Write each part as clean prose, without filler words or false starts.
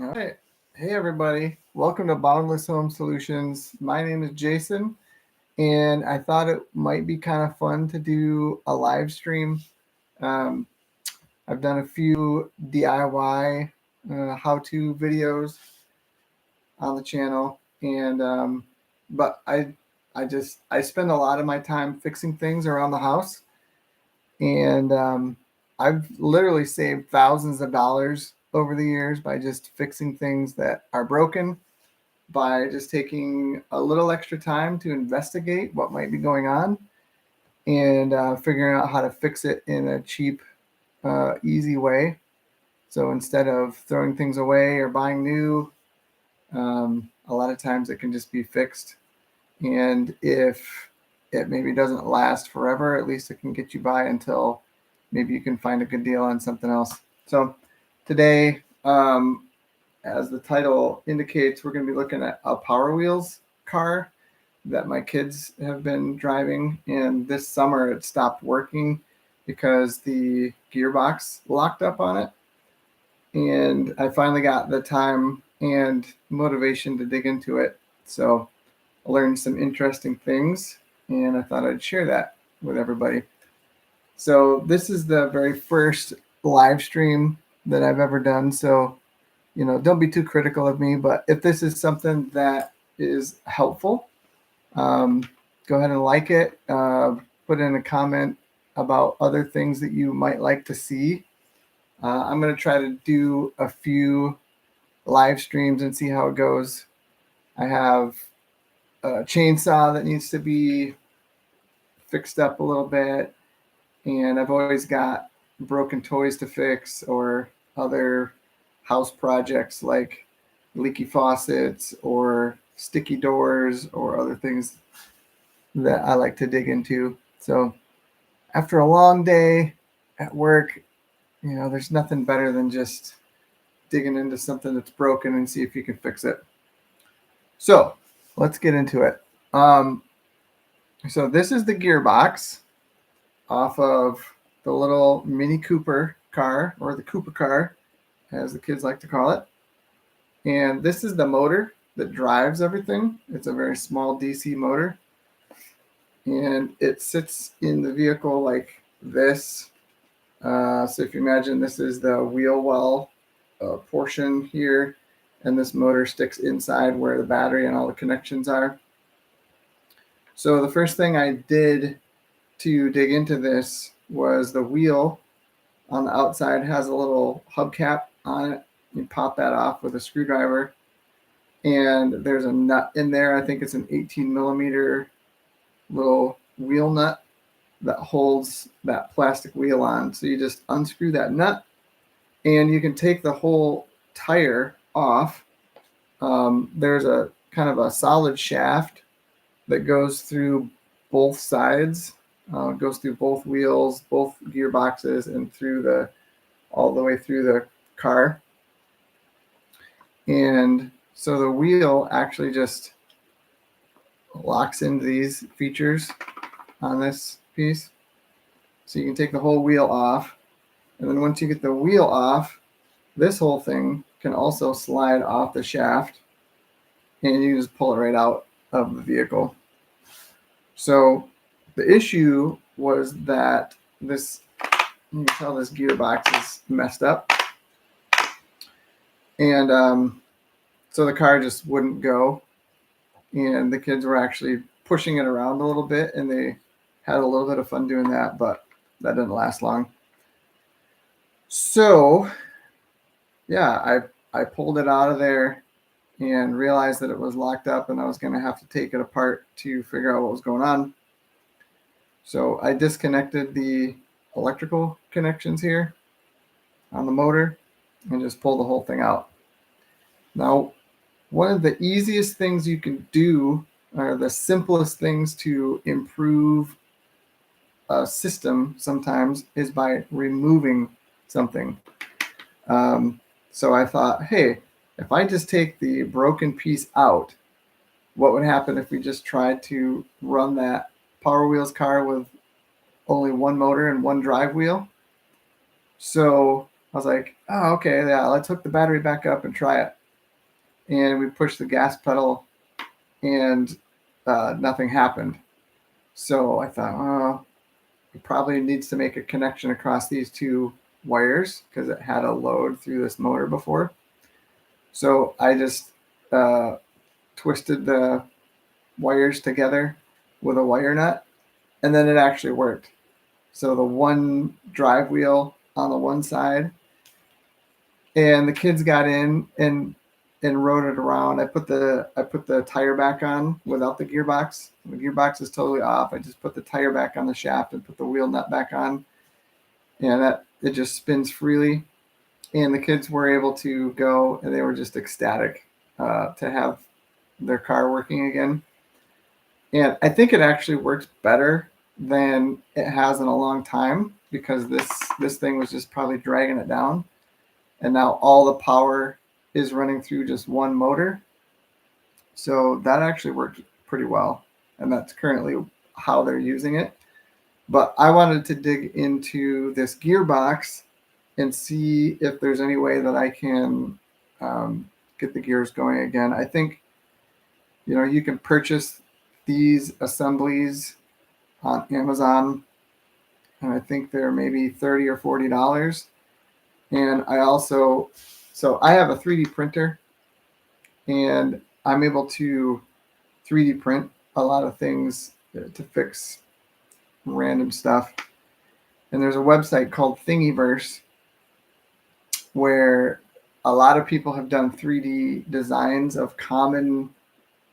All right. Hey, everybody. Welcome to Boundless Home Solutions. My name is Jason, and I thought it might be kind of fun to do a live stream. Um, I've done a few DIY how-to videos on the channel, and but I spend a lot of my time fixing things around the house, and I've literally saved thousands of dollars over the years by just fixing things that are broken, by just taking a little extra time to investigate what might be going on and figuring out how to fix it in a cheap, easy way. So instead of throwing things away or buying new, a lot of times it can just be fixed. And if it maybe doesn't last forever, at least it can get you by until maybe you can find a good deal on something else. So today, as the title indicates, we're going to be looking at a Power Wheels car that my kids have been driving. And this summer it stopped working because the gearbox locked up on it. And I finally got the time and motivation to dig into it. So I learned some interesting things, and I thought I'd share that with everybody. So this is the very first live stream that I've ever done. So, don't be too critical of me, but if this is something that is helpful, go ahead and like it. Put in a comment about other things that you might like to see. I'm going to try to do a few live streams and see how it goes. I have a chainsaw that needs to be fixed up a little bit, and I've always got broken toys to fix or other house projects like leaky faucets or sticky doors or other things that I like to dig into. So after a long day at work, there's nothing better than just digging into something that's broken and see if you can fix it. So let's get into it. So this is the gearbox off of the little Mini Cooper car, or the Cooper car, as the kids like to call it. And this is the motor that drives everything. It's a very small DC motor. And it sits in the vehicle like this. So if you imagine, this is the wheel well portion here, and this motor sticks inside where the battery and all the connections are. So the first thing I did to dig into this was the wheel on the outside has a little hubcap on it. You pop that off with a screwdriver, and there's a nut in there. I think it's an 18 millimeter little wheel nut that holds that plastic wheel on. So you just unscrew that nut, and you can take the whole tire off. There's a kind of a solid shaft that goes through both sides. It goes through both wheels, both gearboxes, and all the way through the car. And so the wheel actually just locks into these features on this piece. So you can take the whole wheel off. And then once you get the wheel off, this whole thing can also slide off the shaft, and you just pull it right out of the vehicle. So the issue was that you can tell this gearbox is messed up. And so the car just wouldn't go. And the kids were actually pushing it around a little bit, and they had a little bit of fun doing that, but that didn't last long. So, yeah, I pulled it out of there and realized that it was locked up, and I was going to have to take it apart to figure out what was going on. So I disconnected the electrical connections here on the motor and just pulled the whole thing out. Now, one of the easiest things you can do, or the simplest things to improve a system sometimes, is by removing something. So I thought, hey, if I just take the broken piece out, what would happen if we just tried to run that Power Wheels car with only one motor and one drive wheel? So was like, oh, okay, yeah, let's hook the battery back up and try it. And we pushed the gas pedal, and nothing happened. So I thought, oh, it probably needs to make a connection across these two wires because it had a load through this motor before. So I just twisted the wires together with a wire nut, and then it actually worked. So the one drive wheel on the one side, and the kids got in and rode it around. I put the tire back on without the gearbox. The gearbox is totally off. I just put the tire back on the shaft and put the wheel nut back on, and that it just spins freely. And the kids were able to go, and they were just ecstatic to have their car working again. And I think it actually works better than it has in a long time because this thing was just probably dragging it down. And now all the power is running through just one motor. So that actually worked pretty well. And that's currently how they're using it. But I wanted to dig into this gearbox and see if there's any way that I can get the gears going again. I think, you can purchase these assemblies on Amazon, and I think they're maybe $30 or $40. And I also, so I have a 3D printer, and I'm able to 3D print a lot of things to fix random stuff. And there's a website called Thingiverse where a lot of people have done 3D designs of common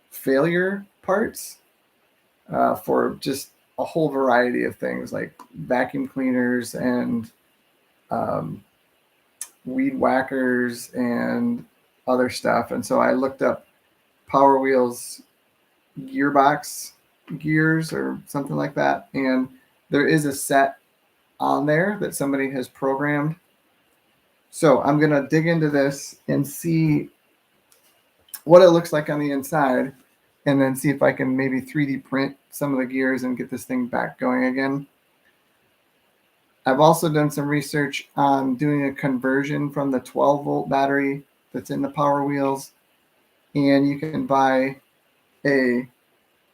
failure parts for just a whole variety of things like vacuum cleaners and weed whackers and other stuff. And so I looked up Power Wheels gearbox gears or something like that. And there is a set on there that somebody has programmed. So I'm going to dig into this and see what it looks like on the inside, and then see if I can maybe 3D print some of the gears and get this thing back going again. I've also done some research on doing a conversion from the 12-volt battery that's in the Power Wheels, and you can buy a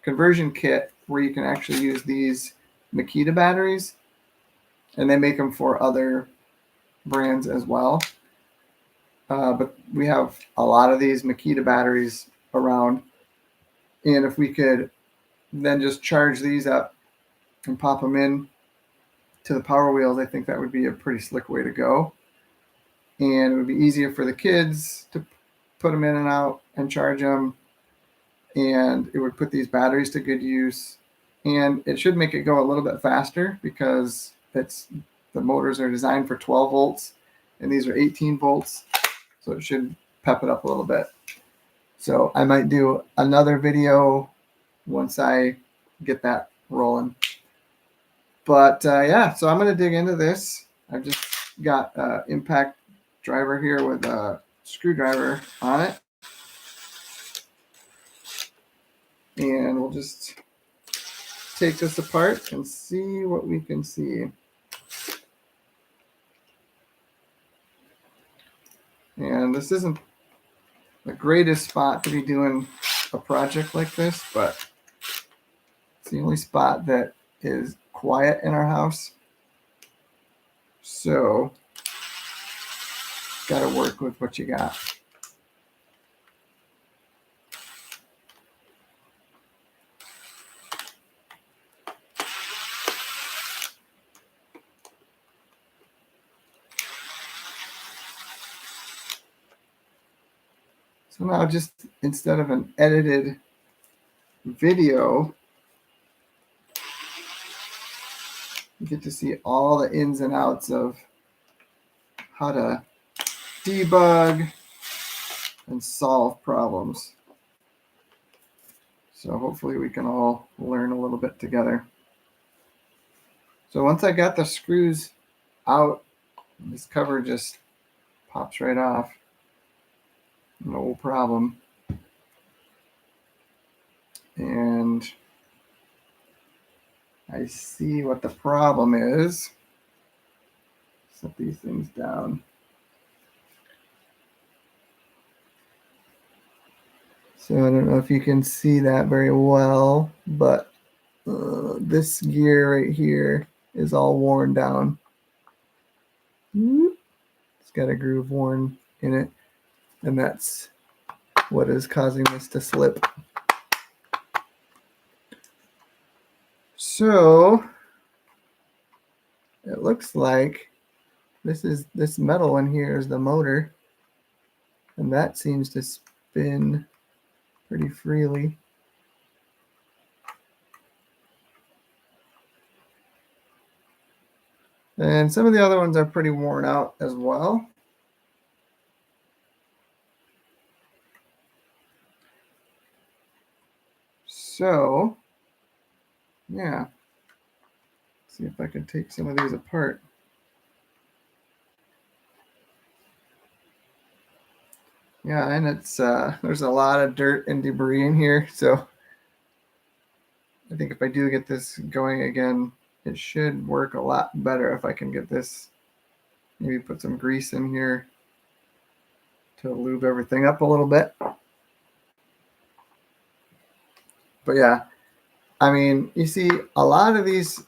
conversion kit where you can actually use these Makita batteries, and they make them for other brands as well. But we have a lot of these Makita batteries around, and if we could then just charge these up and pop them in to the Power Wheels, I think that would be a pretty slick way to go. And it would be easier for the kids to put them in and out and charge them. And it would put these batteries to good use. And it should make it go a little bit faster because the motors are designed for 12 volts and these are 18 volts. So it should pep it up a little bit. So I might do another video once I get that rolling. But yeah, so I'm going to dig into this. I've just got an impact driver here with a screwdriver on it. And we'll just take this apart and see what we can see. And this isn't the greatest spot to be doing a project like this, but it's the only spot that is quiet in our house. So, got to work with what you got. So now just instead of an edited video, you get to see all the ins and outs of how to debug and solve problems. So hopefully we can all learn a little bit together. So once I got the screws out, this cover just pops right off. No problem. And I see what the problem is. Set these things down. So I don't know if you can see that very well, but this gear right here is all worn down. It's got a groove worn in it, and that's what is causing this to slip. So it looks like this metal in here is the motor, and that seems to spin pretty freely. And some of the other ones are pretty worn out as well. So, yeah. See if I can take some of these apart. Yeah, and it's there's a lot of dirt and debris in here, so I think if I do get this going again, it should work a lot better if I can get this, maybe put some grease in here to lube everything up a little bit. But yeah, I mean, you see a lot of these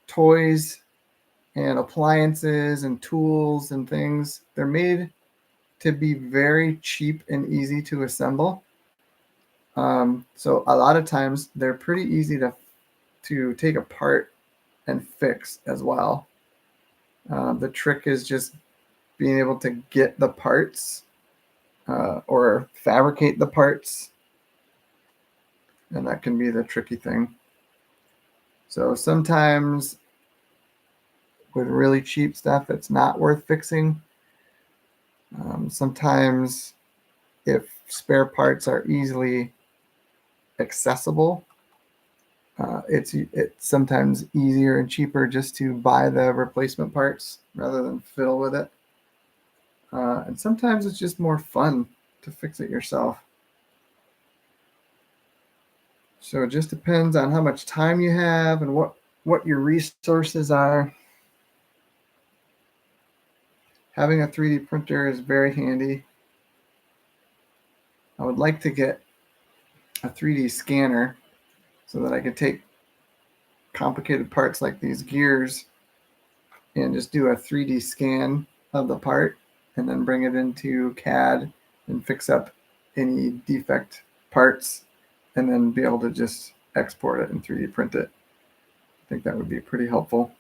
toys and appliances and tools and things, they're made to be very cheap and easy to assemble. So a lot of times they're pretty easy to take apart and fix as well. The trick is just being able to get the parts or fabricate the parts, and that can be the tricky thing. So sometimes with really cheap stuff, it's not worth fixing. Sometimes if spare parts are easily accessible, it's sometimes easier and cheaper just to buy the replacement parts rather than fiddle with it. And sometimes it's just more fun to fix it yourself. So it just depends on how much time you have and what your resources are. Having a 3D printer is very handy. I would like to get a 3D scanner so that I could take complicated parts like these gears and just do a 3D scan of the part and then bring it into CAD and fix up any defect parts and then be able to just export it and 3D print it. I think that would be pretty helpful.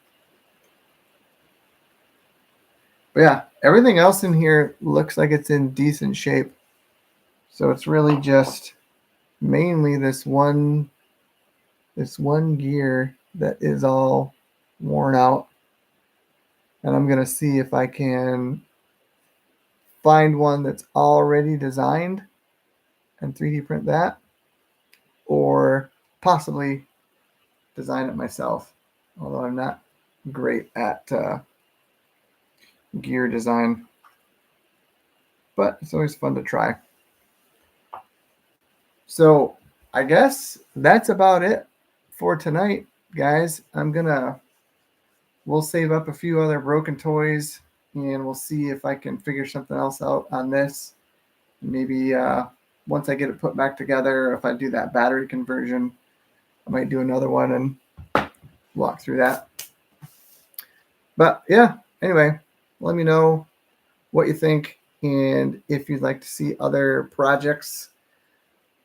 But yeah, everything else in here looks like it's in decent shape. So it's really just mainly this one gear that is all worn out. And I'm going to see if I can find one that's already designed and 3D print that, or possibly design it myself, although I'm not great at gear design, but it's always fun to try. So I guess that's about it for tonight, guys. We'll save up a few other broken toys and we'll see if I can figure something else out on this. Maybe once I get it put back together, if I do that battery conversion, I might do another one and walk through that. But yeah, anyway, let me know what you think and if you'd like to see other projects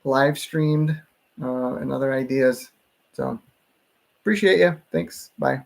live streamed and other ideas. So appreciate you. Thanks. Bye.